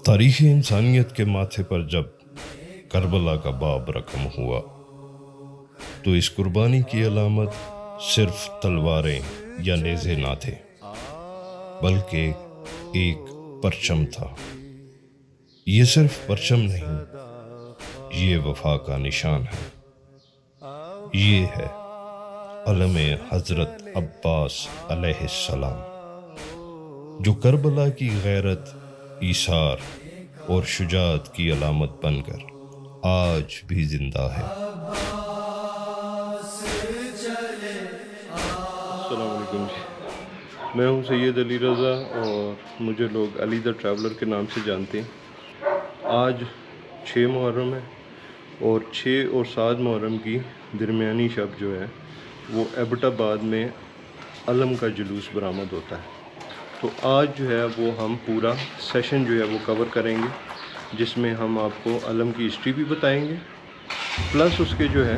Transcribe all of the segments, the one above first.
تاریخ انسانیت کے ماتھے پر جب کربلا کا باب رقم ہوا تو اس قربانی کی علامت صرف تلواریں یا نیزے نہ تھے، بلکہ ایک پرچم تھا۔ یہ صرف پرچم نہیں، یہ وفا کا نشان ہے۔ یہ ہے علم حضرت عباس علیہ السلام، جو کربلا کی غیرت، ایثار اور شجاعت کی علامت بن کر آج بھی زندہ ہے۔ السلام علیکم جی، میں ہوں سید علی رضا اور مجھے لوگ علی دا ٹریولر کے نام سے جانتے ہیں۔ آج 6 محرم ہے اور 6 اور 7 محرم کی درمیانی شب جو ہے وہ ایبٹ آباد میں علم کا جلوس برآمد ہوتا ہے۔ تو آج جو ہے وہ ہم پورا سیشن جو ہے وہ کور کریں گے، جس میں ہم آپ کو علم کی ہسٹری بھی بتائیں گے، پلس اس کے جو ہے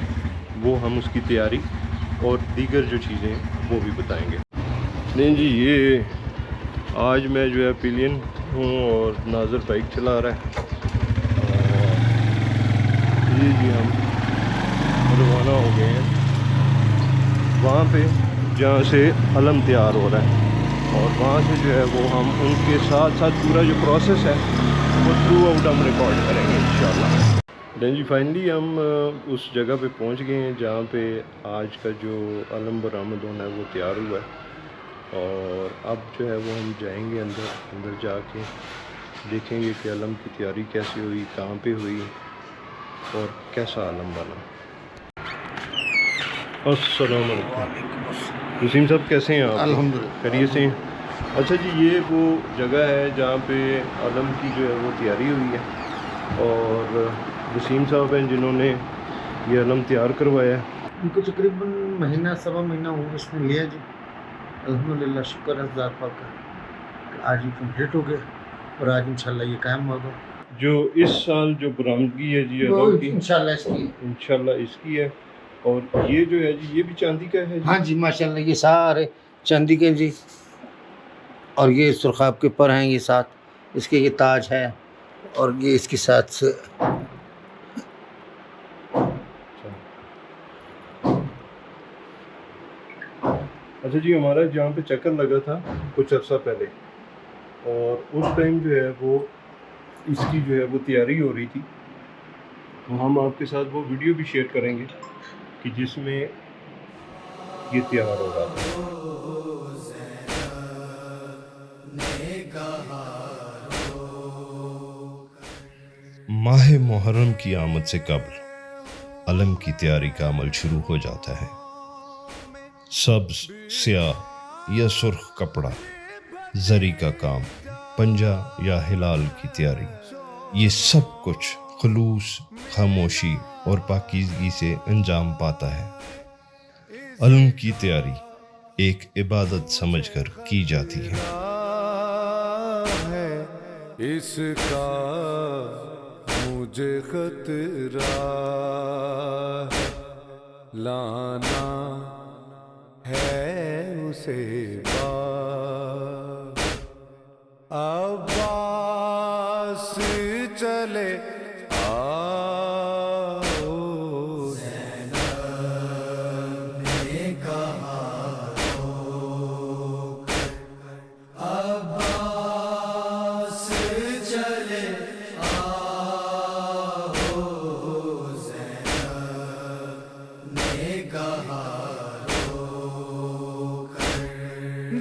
وہ ہم اس کی تیاری اور دیگر جو چیزیں وہ بھی بتائیں گے۔ نہیں جی، یہ آج میں جو ہے پلین ہوں اور ناظر بائک چلا رہا ہے، اور یہ جی ہم روانہ ہو گئے ہیں وہاں پہ جہاں سے علم تیار ہو رہا ہے، اور وہاں سے جو ہے وہ ہم ان کے ساتھ ساتھ پورا جو پروسیس ہے وہ تھرو آؤٹ ہم ریکارڈ کریں گے انشاءاللہ۔ دین جی فائنلی ہم اس جگہ پہ پہنچ گئے ہیں جہاں پہ آج کا جو علم برآمد ہونا ہے وہ تیار ہوا ہے، اور اب جو ہے وہ ہم جائیں گے اندر جا کے دیکھیں گے کہ علم کی تیاری کیسے ہوئی، کہاں پہ ہوئی اور کیسا علم بنا۔ السلام علیکم وسیم صاحب، کیسے ہیں آپ؟ الحمدللہ خیریت سے ہیں؟ اچھا جی، یہ وہ جگہ ہے جہاں پہ علم کی جو ہے وہ تیاری ہوئی ہے، اور وسیم صاحب ہیں جنہوں نے یہ علم تیار کروایا ہے۔ ان کو تقریباً مہینہ سوا مہینہ ہوا اس نے لیا جی۔ الحمدللہ، شکر ہے ذات پاک کا، آج یہ کمپلیٹ ہو گیا اور آج انشاءاللہ یہ قائم ہوگا۔ جو اس سال جو برآمدگی ہے جی علم کی، انشاءاللہ اس کی انشاءاللہ اس کی ہے، اور یہ جو ہے جی یہ بھی چاندی کا ہے جی؟ ہاں جی، ماشاءاللہ یہ سارے چاندی کے جی، اور یہ سرخاب کے پر ہیں، یہ ساتھ اس کے یہ تاج ہے، اور یہ اس کے ساتھ سے اچھا جی، ہمارا جہاں پہ چکر لگا تھا کچھ عرصہ پہلے، اور اس ٹائم جو ہے وہ اس کی جو ہے وہ تیاری ہو رہی تھی، تو ہم آپ کے ساتھ وہ ویڈیو بھی شیئر کریں گے کہ جس میں یہ تیار ہو رہا تھا۔ ماہ محرم کی آمد سے قبل علم کی تیاری کا عمل شروع ہو جاتا ہے۔ سبز، سیاہ یا سرخ کپڑا، زری کا کام، پنجہ یا ہلال کی تیاری، یہ سب کچھ خلوص، خاموشی اور پاکیزگی سے انجام پاتا ہے۔ علم کی تیاری ایک عبادت سمجھ کر کی جاتی ہے۔ اس کا مجھے خطرہ ہے، لانا ہے اسے بار، عباس چلے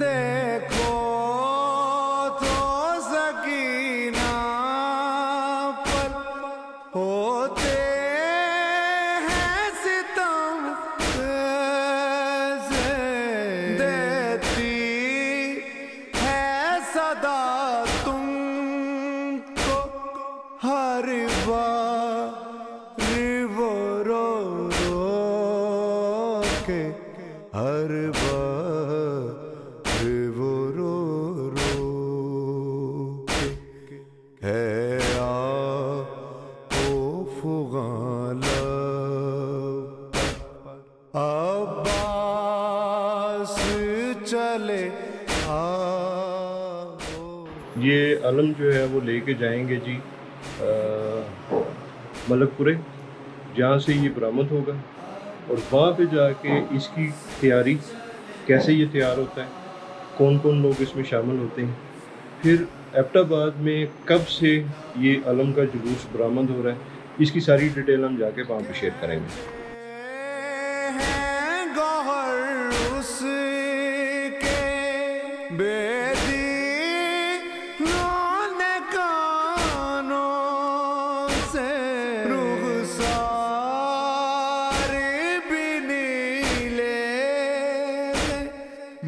دیکھو تو سکینہ پر ہوتے ہیں ستم سے، دیتی ہے صدا تم کو ہر بار وہ رو رو کے، ہر بار وہ رو رو کے ہے خوف غالب عباس چلے یہ علم جو ہے وہ لے کے جائیں گے جی ملک پورے، جہاں سے یہ برآمد ہوگا، اور وہاں پہ جا کے اس کی تیاری کیسے یہ تیار ہوتا ہے، کون کون لوگ اس میں شامل ہوتے ہیں، پھر ایبٹ آباد میں کب سے یہ علم کا جلوس برآمد ہو رہا ہے، اس کی ساری ڈیٹیل ہم جا کے وہاں پہ شیئر کریں گے۔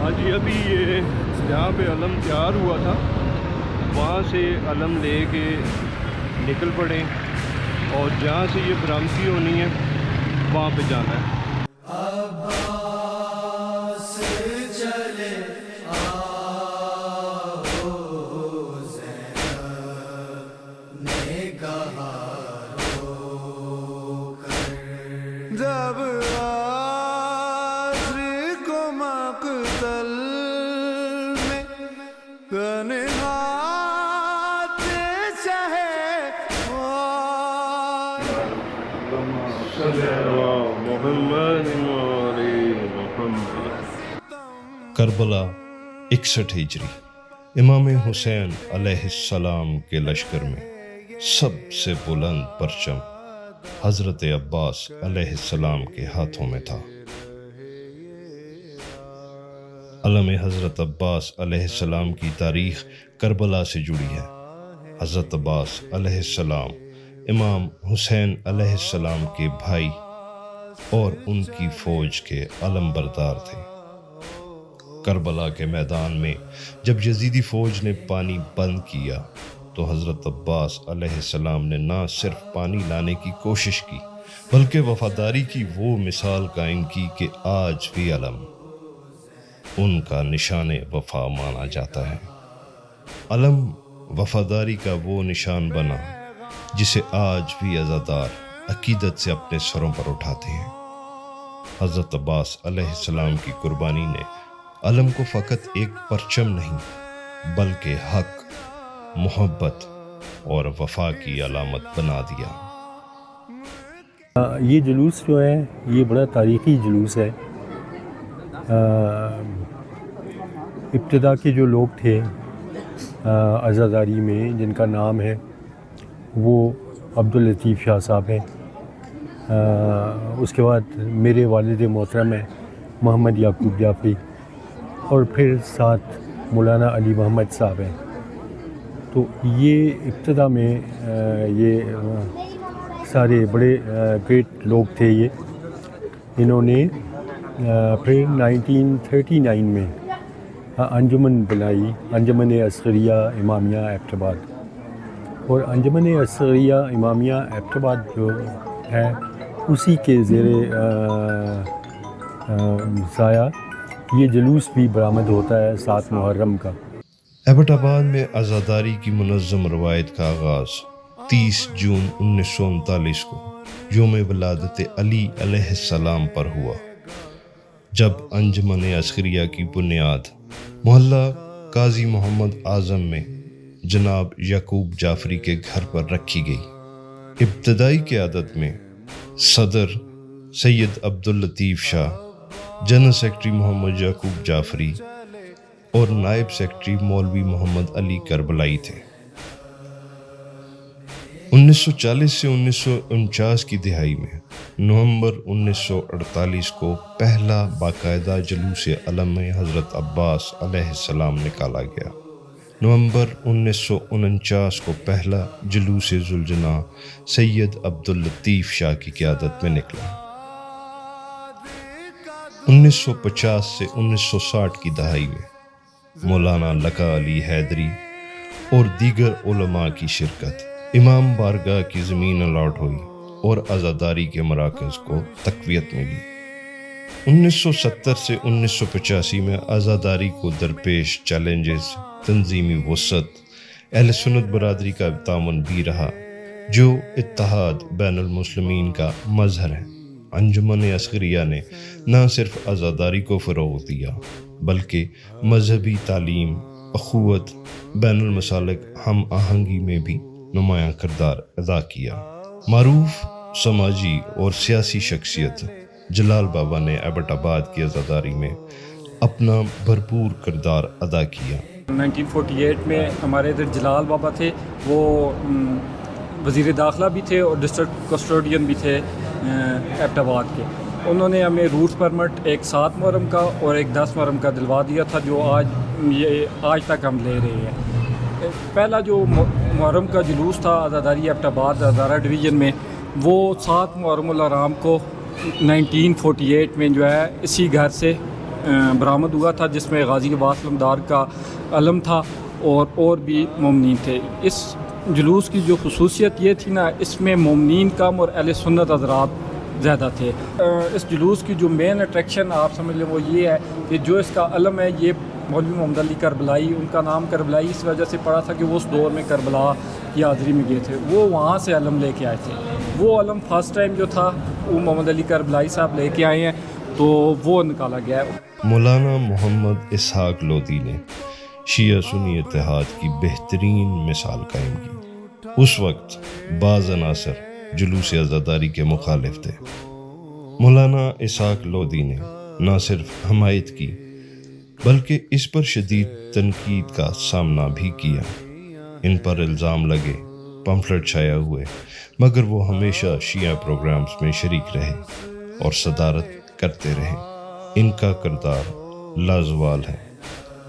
ہاں جی، ابھی یہ جہاں پہ علم تیار ہوا تھا وہاں سے علم لے کے نکل پڑے، اور جہاں سے یہ برآمدگی ہونی ہے وہاں پہ جانا ہے۔ جب عصر کو مقتل میں تنہا کربلا 61 ہجری، امام حسین علیہ السلام کے لشکر میں سب سے بلند پرچم حضرت عباس علیہ السلام کے ہاتھوں میں تھا۔ علم حضرت عباس علیہ السلام کی تاریخ کربلا سے جڑی ہے۔ حضرت عباس علیہ السلام امام حسین علیہ السلام کے بھائی اور ان کی فوج کے علم بردار تھے۔ کربلا کے میدان میں جب یزیدی فوج نے پانی بند کیا تو حضرت عباس علیہ السلام نے نہ صرف پانی لانے کی کوشش کی بلکہ وفاداری کی وہ مثال قائم کی کہ آج بھی علم ان کا نشان وفا مانا جاتا ہے۔ علم وفاداری کا وہ نشان بنا جسے آج بھی عزادار عقیدت سے اپنے سروں پر اٹھاتے ہیں۔ حضرت عباس علیہ السلام کی قربانی نے علم کو فقط ایک پرچم نہیں بلکہ حق، محبت اور وفا کی علامت بنا دیا۔ یہ جلوس جو ہے یہ بڑا تاریخی جلوس ہے۔ ابتدا کے جو لوگ تھے عزاداری میں جن کا نام ہے وہ عبداللطیف شاہ صاحب ہیں، اس کے بعد میرے والد محترم ہیں محمد یعقوب جعفری، اور پھر ساتھ مولانا علی محمد صاحب ہیں۔ تو یہ ابتدا میں یہ سارے بڑے گریٹ لوگ تھے۔ انہوں نے پھر 1939 میں انجمن بنائی، انجمن اصغریہ امامیہ ایبٹ آباد، اور انجمن اصغریہ امامیہ ایبٹ آباد جو ہے اسی کے زیر سایہ یہ جلوس بھی برآمد ہوتا ہے 7 محرم کا۔ ایبٹ آباد میں عزاداری کی منظم روایت کا آغاز 30 جون 1939 کو یوم ولادت علی علیہ السلام پر ہوا، جب انجمن اصغریہ کی بنیاد محلہ قاضی محمد اعظم میں جناب یعقوب جعفری کے گھر پر رکھی گئی۔ ابتدائی قیادت میں صدر سید عبداللطیف شاہ، جنرل سیکرٹری محمد یعقوب جعفری اور نائب سیکرٹری مولوی محمد علی کربلائی تھے۔ 1940 سے 1949 کی دہائی میں نومبر 1948 کو پہلا باقاعدہ جلوس علم حضرت عباس علیہ السلام نکالا گیا۔ نومبر 1949 کو پہلا جلوس ذوالجناح سید عبداللطیف شاہ کی قیادت میں نکلا۔ 1950 سے 1960 کی دہائی میں مولانا لقا علی حیدری اور دیگر علماء کی شرکت، امام بارگاہ کی زمین الاٹ ہوئی اور عزاداری کے مراکز کو تقویت ملی۔ 1970 سے 1985 میں آزاداری کو درپیش چیلنجز، تنظیمی وسعت، اہل سنت برادری کا تعاون بھی رہا جو اتحاد بین المسلمین کا مظہر ہے۔ انجمن عسکریہ نے نہ صرف آزاداری کو فروغ دیا بلکہ مذہبی تعلیم، اخوت، بین المسالک ہم آہنگی میں بھی نمایاں کردار ادا کیا۔ معروف سماجی اور سیاسی شخصیت جلال بابا نے ایبٹ آباد کی آزاداری میں اپنا بھرپور کردار ادا کیا۔ 1948 میں ہمارے ادھر جلال بابا تھے، وہ وزیر داخلہ بھی تھے اور ڈسٹرکٹ کسٹوڈین بھی تھے ایبٹ آباد کے۔ انہوں نے ہمیں روٹ پرمٹ ایک 7 محرم کا اور ایک 10 محرم کا دلوا دیا تھا، جو آج تک ہم لے رہے ہیں۔ پہلا جو محرم کا جلوس تھا آزاداری ایبٹ آباد ہزارہ ڈویژن میں، وہ 7 محرم الحرام کو 1948 میں جو ہے اسی گھر سے برآمد ہوا تھا، جس میں غازی عباس علمدار کا علم تھا اور بھی مومنین تھے۔ اس جلوس کی جو خصوصیت یہ تھی نا، اس میں مومنین کم اور اہل سنت حضرات زیادہ تھے۔ اس جلوس کی جو مین اٹریکشن آپ سمجھ لیں وہ یہ ہے کہ جو اس کا علم ہے، یہ مولوی محمد علی کربلائی، ان کا نام کربلائی اس وجہ سے پڑا تھا کہ وہ اس دور میں کربلا کی حاضری میں گئے تھے، وہ وہاں سے علم لے کے آئے تھے۔ وہ علم فرسٹ ٹائم جو تھا وہ محمد علی کربلائی صاحب لے کے آئے ہیں، تو وہ نکالا گیا ہے۔ مولانا محمد اسحاق لودھی نے شیعہ سنی اتحاد کی بہترین مثال قائم کی۔ اس وقت بعض عناصر جلوس آزاداری کے مخالف تھے۔ مولانا اسحاق لودھی نے نہ صرف حمایت کی بلکہ اس پر شدید تنقید کا سامنا بھی کیا۔ ان پر الزام لگے، پمفلٹ چھایا ہوئے، مگر وہ ہمیشہ شیعہ پروگرامز میں شریک رہے اور صدارت کرتے رہے۔ ان کا کردار لازوال ہے۔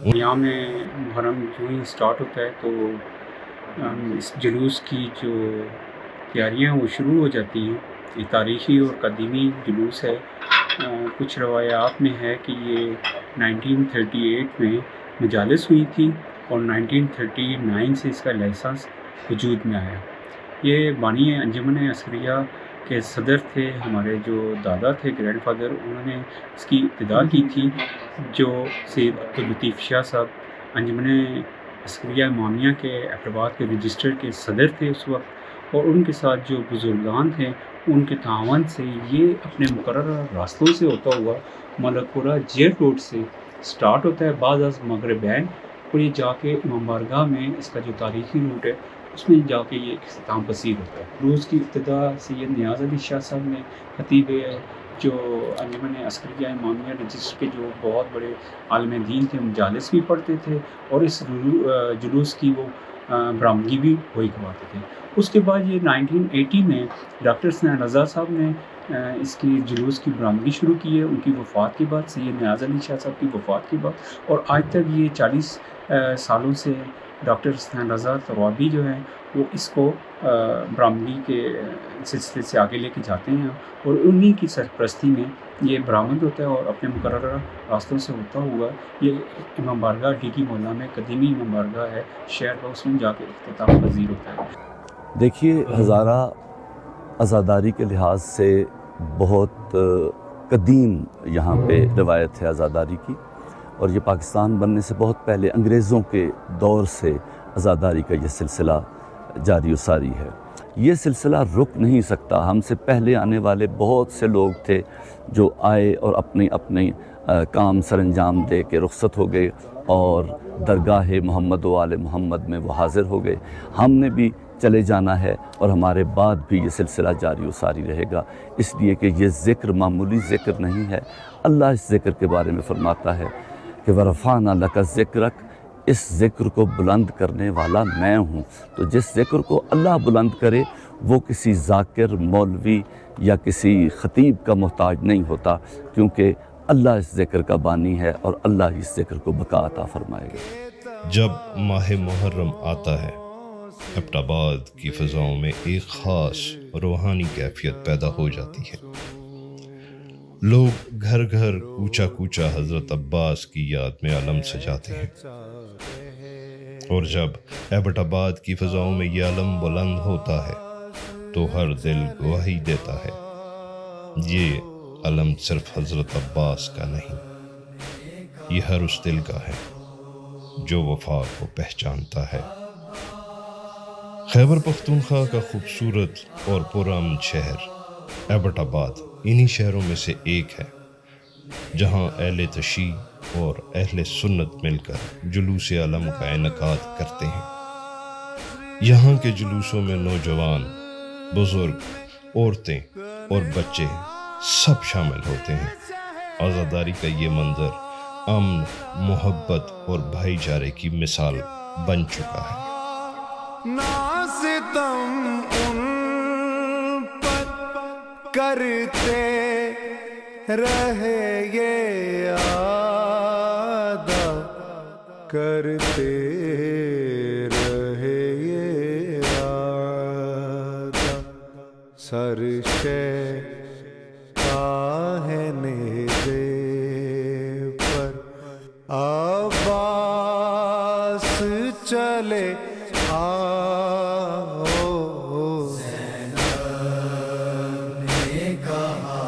یہاں میں محرم جو ہی اسٹارٹ ہوتا ہے تو اس جلوس کی جو تیاریاں وہ شروع ہو جاتی ہیں۔ یہ تاریخی اور قدیمی جلوس ہے۔ کچھ روایات میں ہے کہ یہ 1938 میں مجالس ہوئی تھی اور 1939 سے اس کا لائسنس وجود میں آیا۔ یہ بانی انجمن عسکریہ کے صدر تھے، ہمارے جو دادا تھے، گرینڈ فادر، انہوں نے اس کی ابتدا کی تھی، جو سید عبداللطیف شاہ صاحب انجمن عسکریہ امامیہ کے ایبٹ آباد کے رجسٹر کے صدر تھے اس وقت، اور ان کے ساتھ جو بزرگان تھے ان کے تعاون سے یہ اپنے مقررہ راستوں سے ہوتا ہوا ملک پورہ جیل روڈ سے سٹارٹ ہوتا ہے، بعض از مغرب بین، اور یہ جا کے امام بارگاہ میں اس کا جو تاریخی روٹ ہے اس میں جا کے یہ اختتام پذیر ہوتا ہے۔ روز کی ابتدا سید نیاز علی شاہ صاحب نے، خطیب جو انجمن عسکریہ امامیہ رجسٹر کے جو بہت بڑے عالم دین تھے، مجالس بھی پڑھتے تھے اور اس جلوس کی وہ برآمدگی بھی وہی کرواتے تھے۔ اس کے بعد یہ 1980 میں ڈاکٹر حسنین رضا صاحب نے اس کی جلوس کی برآمدگی شروع کی ہے، ان کی وفات کے بعد، سید نیاز علی شاہ صاحب کی وفات کے بعد، اور آج تک یہ 40 سالوں سے ڈاکٹر حسنین رضا طوابی جو ہیں وہ اس کو برآمدگی کے سلسلے سے آگے لے کے جاتے ہیں، اور انہی کی سرپرستی میں یہ برآمد ہوتا ہے اور اپنے مقررہ راستوں سے ہوتا ہوا یہ امام بارگاہ ڈی مولا میں قدیمی امام بارگاہ ہے شہر کا، اس میں جا کے اختتام پذیر ہوتا ہے۔ دیکھیے، ہزارہ آزاداری کے لحاظ سے بہت قدیم یہاں پہ روایت ہے آزاداری کی، اور یہ پاکستان بننے سے بہت پہلے انگریزوں کے دور سے آزاداری کا یہ سلسلہ جاری و ساری ہے۔ یہ سلسلہ رک نہیں سکتا۔ ہم سے پہلے آنے والے بہت سے لوگ تھے جو آئے اور اپنے کام سر انجام دے کے رخصت ہو گئے اور درگاہ محمد و آل محمد میں وہ حاضر ہو گئے۔ ہم نے بھی چلے جانا ہے اور ہمارے بعد بھی یہ سلسلہ جاری و ساری رہے گا، اس لیے کہ یہ ذکر معمولی ذکر نہیں ہے۔ اللہ اس ذکر کے بارے میں فرماتا ہے کہ وَرَفَعْنَا لَكَ ذِكْرَكَ، اس ذکر کو بلند کرنے والا میں ہوں۔ تو جس ذکر کو اللہ بلند کرے وہ کسی ذاکر، مولوی یا کسی خطیب کا محتاج نہیں ہوتا، کیونکہ اللہ اس ذکر کا بانی ہے اور اللہ اس ذکر کو بقا عطا فرمائے گا۔ جب ماہ محرم آتا ہے، ایبٹ آباد کی فضاؤں میں ایک خاص روحانی کیفیت پیدا ہو جاتی ہے۔ لوگ گھر گھر، کوچہ کوچہ حضرت عباس کی یاد میں علم سجاتے ہیں، اور جب ایبٹ آباد کی فضاؤں میں یہ علم بلند ہوتا ہے تو ہر دل گواہی دیتا ہے، یہ علم صرف حضرت عباس کا نہیں، یہ ہر اس دل کا ہے جو وفا کو پہچانتا ہے۔ خیبر پختونخوا کا خوبصورت اور پرامن شہر ایبٹ آباد انہی شہروں میں سے ایک ہے جہاں اہل تشیع اور اہل سنت مل کر جلوس علم کا انعقاد کرتے ہیں۔ یہاں کے جلوسوں میں نوجوان، بزرگ، عورتیں اور بچے سب شامل ہوتے ہیں۔ عزاداری کا یہ منظر امن، محبت اور بھائی چارے کی مثال بن چکا ہے۔ نا ستم ان پر کرتے رہے یہ ادا کرتے رہے یہ ادا، سرشے نیزے پر عباس چلے آؤ، زینب نے کہا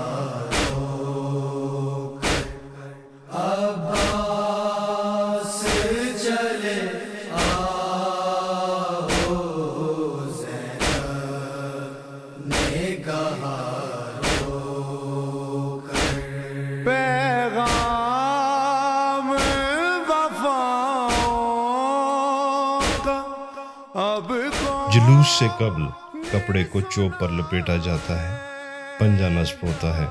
عباس چلے آؤ، زینب نے کہا پیغام وفاؤں کا اب جلوس سے قبل کپڑے کو چوب پر لپیٹا جاتا ہے، پنجہ نصب ہوتا ہے،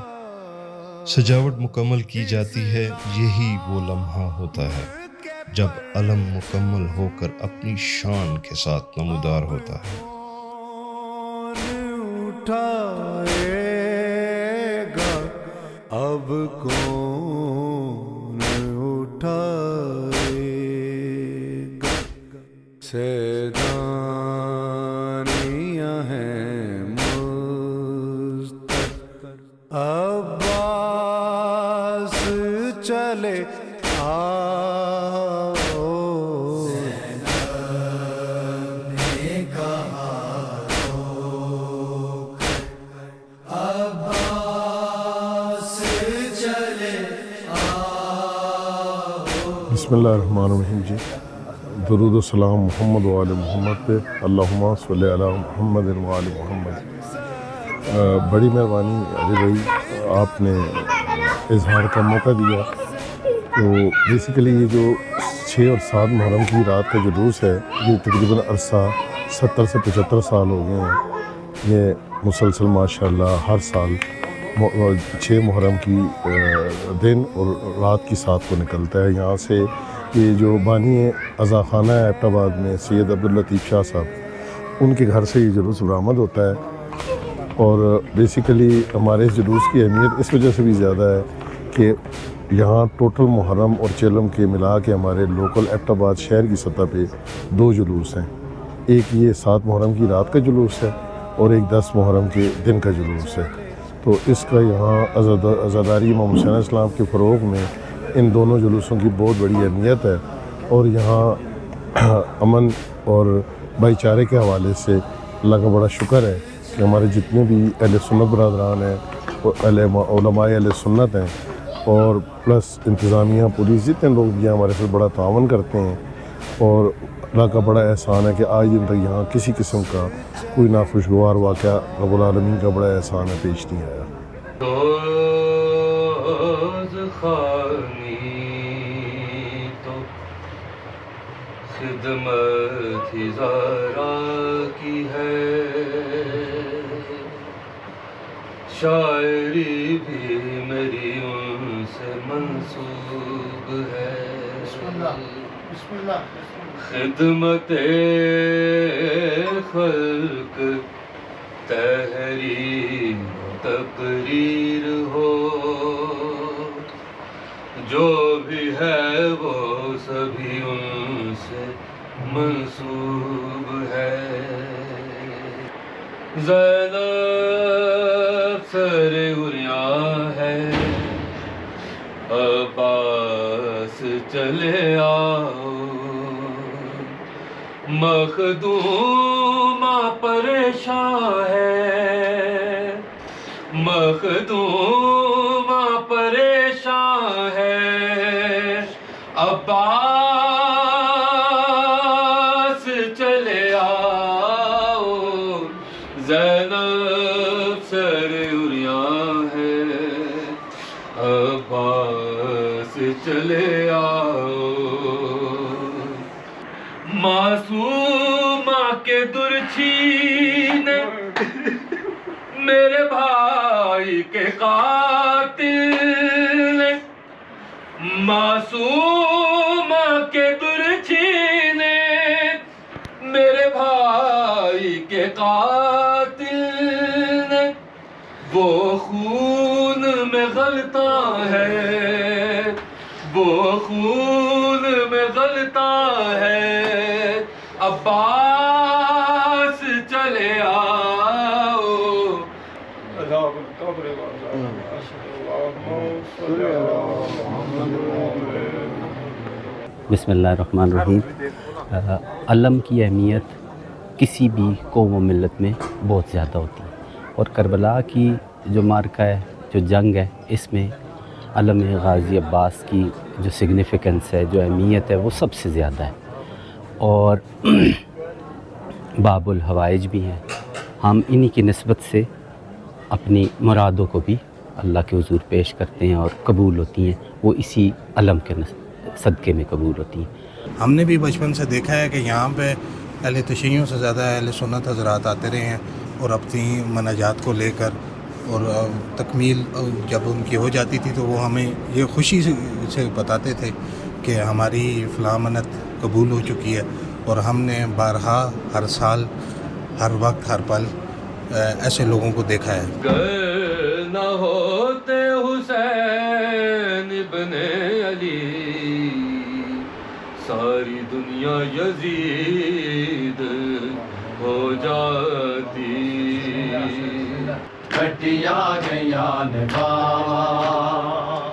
سجاوٹ مکمل کی جاتی ہے۔ یہی وہ لمحہ ہوتا ہے جب علم مکمل ہو کر اپنی شان کے ساتھ نمودار ہوتا ہے۔ اٹھائے گا اب کون اٹھائے گا، سیدانیاں ہیں مستر، عباس چلے آؤ، زینب نے کہا بسم اللہ الرحمن الرحیم جی، درود و سلام محمد و آل محمد پہ، اللہم صلی علی محمد و آل محمد۔ بڑی مہربانی علی بھائی، آپ نے اظہار کا موقع دیا۔ تو بیسیکلی یہ جو 6 اور 7 محرم کی رات کا جلوس ہے، یہ تقریباً عرصہ 70 سے 75 سال ہو گئے ہیں۔ یہ مسلسل ماشاءاللہ ہر سال 6 محرم کی دن اور رات کی 7 کو نکلتا ہے۔ یہاں سے یہ جو بانی عزا خانہ ہے ایبٹ آباد میں، سید عبداللطیف شاہ صاحب، ان کے گھر سے یہ جلوس برآمد ہوتا ہے۔ اور بیسیکلی ہمارے اس جلوس کی اہمیت اس وجہ سے بھی زیادہ ہے کہ یہاں ٹوٹل محرم اور چلم کے ملا کے ہمارے لوکل ایبٹ آباد شہر کی سطح پہ 2 جلوس ہیں۔ ایک یہ 7 محرم کی رات کا جلوس ہے اور ایک 10 محرم کے دن کا جلوس ہے۔ تو اس کا یہاں عزاداری امام حسین علیہ السلام کے فروغ میں ان دونوں جلوسوں کی بہت بڑی اہمیت ہے۔ اور یہاں امن اور بھائی چارے کے حوالے سے اللہ کا بڑا شکر ہے کہ ہمارے جتنے بھی اہل سنت برادران ہیں، علماء اہل سنت ہیں، اور پلس انتظامیہ، پولیس، جتنے لوگ بھی ہمارے ساتھ بڑا تعاون کرتے ہیں۔ اور اللہ کا بڑا احسان ہے کہ آج دن تک یہاں کسی قسم کا کوئی ناخوشگوار واقعہ رب العالمین کا بڑا احسان ہے پیش نہیں آیا۔ خدمت ہی ذرا کی ہے، شاعری بھی میری ان سے منسوب ہے۔ خدمت خلق تحریر تقریر ہو، جو بھی ہے وہ سبھی ان سے منسوب ہے۔ زینب سر اریاں ہے، عباس چلے آؤ، مخدومہ پریشان ہے، مخدوم عباس چلے آؤ زینب سر اریاں ہے عباس چلے آؤ معصومہ کے در چھین میرے بھائی کے قاتل معصومہ کے در چھینے میرے بھائی کے قاتل نے وہ خون میں غلطہ ہے وہ خون میں غلطہ ہے عباس چلے آؤ بسم اللہ الرحمن الرحیم. علم کی اہمیت کسی بھی قوم و ملت میں بہت زیادہ ہوتی ہے، اور کربلا کی جو معرکہ ہے، جو جنگ ہے، اس میں علم غازی عباس کی جو سگنیفیکنس ہے، جو اہمیت ہے، وہ سب سے زیادہ ہے. اور باب الحوائج بھی ہیں. ہم انہی کی نسبت سے اپنی مرادوں کو بھی اللہ کے حضور پیش کرتے ہیں اور قبول ہوتی ہیں. وہ اسی علم کے صدقے میں قبول ہوتی ہیں. ہم نے بھی بچپن سے دیکھا ہے کہ یہاں پہ اہل تشیعوں سے زیادہ اہل سنت حضرات آتے رہے ہیں اور اپنی مناجات کو لے کر، اور تکمیل جب ان کی ہو جاتی تھی تو وہ ہمیں یہ خوشی سے بتاتے تھے کہ ہماری فلاں منت قبول ہو چکی ہے. اور ہم نے بارہا ہر سال ہر وقت ہر پل ایسے لوگوں کو دیکھا ہے. گر نہ ہوتے حسین ابن علی ساری دنیا یزید ہو جاتی. کٹیا گیا نباوا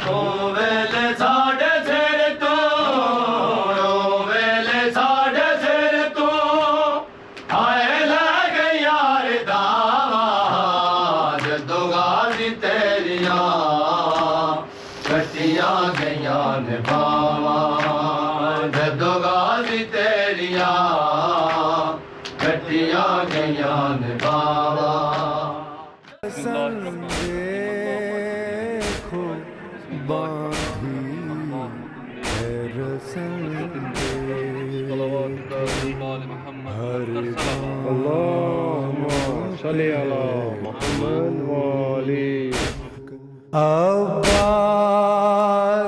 او ویلے ساڈے سر تو او ویلے ساڈے سر تو آئے لگ یار داوا جدو غازی تیریاں کٹیا گیا نباوا جدو غازی تیریاں کٹیا گیا نباوا. دیکھو باندھی ہے رسن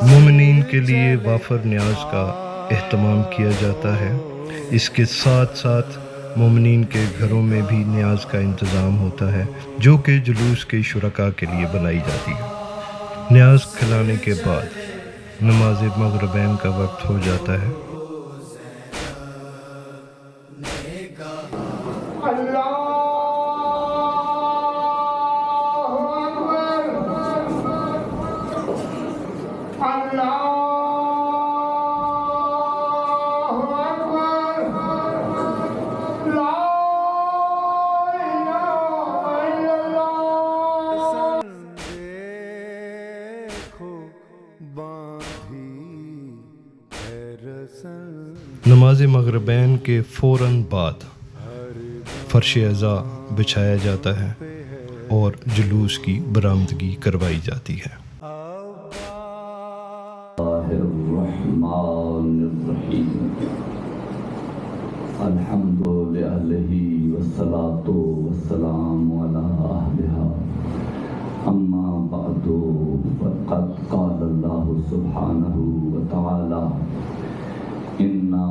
مومنین کے لیے وافر نیاز کا اہتمام کیا جاتا ہے. اس کے ساتھ ساتھ مومنین کے گھروں میں بھی نیاز کا انتظام ہوتا ہے جو کہ جلوس کے شرکاء کے لیے بنائی جاتی ہے. نیاز کھلانے کے بعد نماز مغربین کا وقت ہو جاتا ہے. نماز مغربین کے فوراً بعد فرش عزا بچھایا جاتا ہے اور جلوس کی برآمدگی کروائی جاتی ہے. الحمد للہ والصلاة والسلام علی اہلہا اما بعد فقد قال اللہ سبحانہ وتعالی انا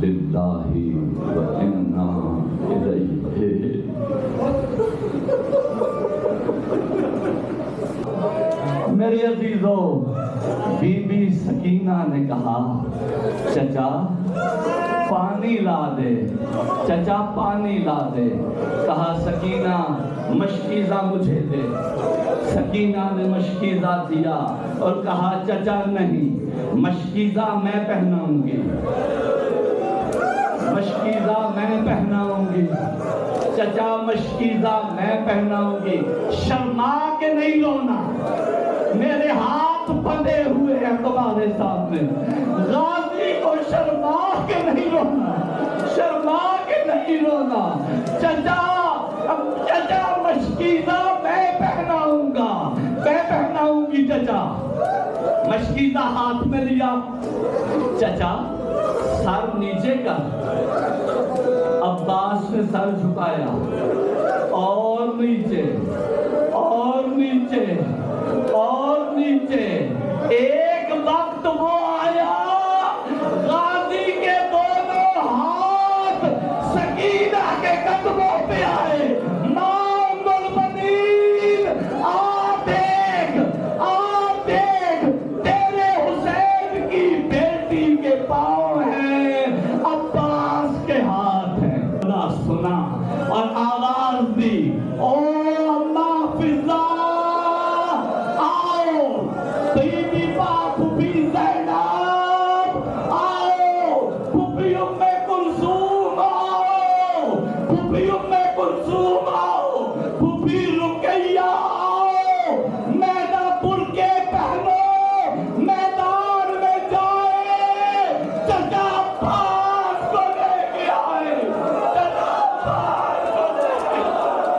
للہ وانا الیہ. میرے عزیزو، بی بی سکینہ نے کہا چچا پانی لا دے، چچا پانی لا دے. کہا سکینہ مشکیزہ مجھے دے. سکینہ نے مشکیزہ دیا اور کہا چچا نہیں، مشکیزہ میں پہناؤں گی، مشکیزہ میں پہناؤں گی. چچا مشکیزہ میں پہناؤں گی. شرما کے نہیں رونا، میرے ہاتھ ہاتھ بندھے ہوئے ہیں تمہارے سامنے. غازی کو شرما کے نہیں رونا, شرما کے نہیں رونا. چچا مشکیزہ میں پہناؤں گا, میں پہناؤں گی چچا. مشکیزہ ہاتھ میں لیا, چچا سر نیچے کر. عباس نے سر جھکایا, اور نیچے اور نیچے اور نیچے. ایک وقت وہ آیا غازی کے دونوں ہاتھ سکینہ کے قدموں پہ آئے. ام المؤمنین آپ دیکھ, آپ دیکھ, تیرے حسین کی بیٹی کے پاؤں ہیں, عباس کے ہاتھ ہیں. سنا اور آواز دی, او محفظہ آؤ, بی بی پاک بھی زینب آؤ, پھوپھی ام کلثوم آؤ, پھوپھی ام کلثوم آؤ, پھوپھی رقیہ آؤ. میدان برقعے پہنو, میدان میں جائے, چچا عباس کو لے کے آئے, چچا عباس کو لے کے آئے.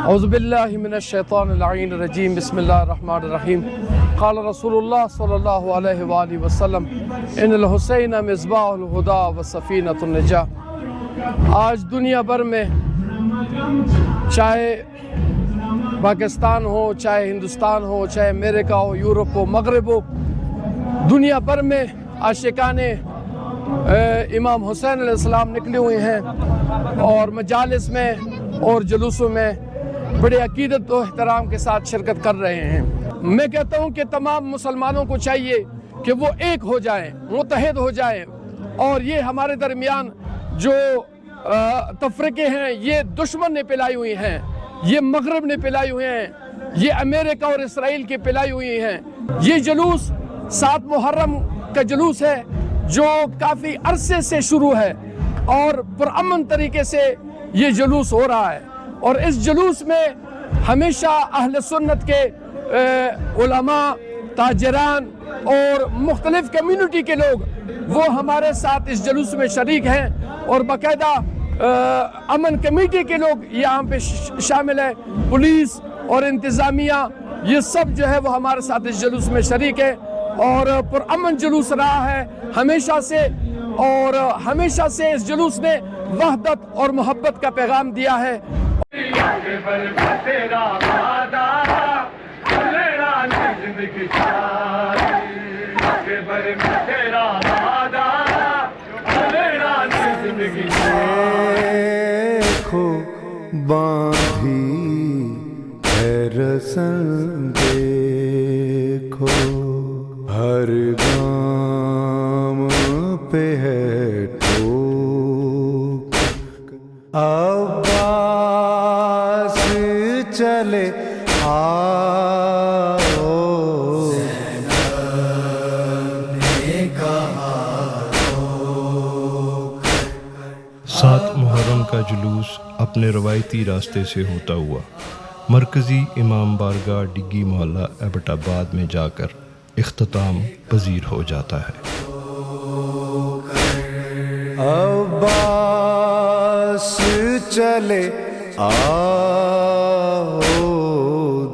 اعوذ باللہ من الشیطان اللعین الرجیم. بسم اللہ الرحمن الرحیم. قال رسول اللہ صلی اللہ علیہ وآلہ وسلم ان الحسین مصباح الہدا و سفینۃ النجاہ. آج دنیا بھر میں چاہے پاکستان ہو, چاہے ہندوستان ہو, چاہے امریکہ ہو, یورپ ہو, مغرب ہو, دنیا بھر میں عاشقان امام حسین علیہ السلام نکلے ہوئے ہیں اور مجالس میں اور جلوسوں میں بڑے عقیدت و احترام کے ساتھ شرکت کر رہے ہیں. میں کہتا ہوں کہ تمام مسلمانوں کو چاہیے کہ وہ ایک ہو جائیں, متحد ہو جائیں, اور یہ ہمارے درمیان جو تفرقے ہیں یہ دشمن نے پلائی ہوئی ہیں, یہ مغرب نے پلائی ہوئی ہیں, یہ امریکہ اور اسرائیل کی پلائی ہوئی ہیں. یہ جلوس 7 محرم کا جلوس ہے جو کافی عرصے سے شروع ہے اور پرامن طریقے سے یہ جلوس ہو رہا ہے, اور اس جلوس میں ہمیشہ اہل سنت کے علماء, تاجران اور مختلف کمیونٹی کے لوگ وہ ہمارے ساتھ اس جلوس میں شریک ہیں, اور باقاعدہ امن کمیٹی کے لوگ یہاں پہ شامل ہیں, پولیس اور انتظامیہ, یہ سب جو ہے وہ ہمارے ساتھ اس جلوس میں شریک ہے, اور پرامن جلوس رہا ہے ہمیشہ سے, اور ہمیشہ سے اس جلوس نے وحدت اور محبت کا پیغام دیا ہے. دیکھو باندھی ہے رسن, دیکھو ہر گام پہ ہے ٹوک, عباس چلے آؤ, 7 محرم کا جلوس اپنے روایتی راستے سے ہوتا ہوا مرکزی امام بارگاہ ڈگی محلہ ایبٹ آباد میں جا کر اختتام پذیر ہو جاتا ہے. عباس چلے آؤ,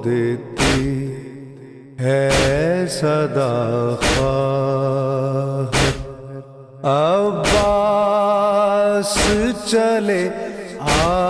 دیتی ہے صدا خواہ, عباس چلے آؤ.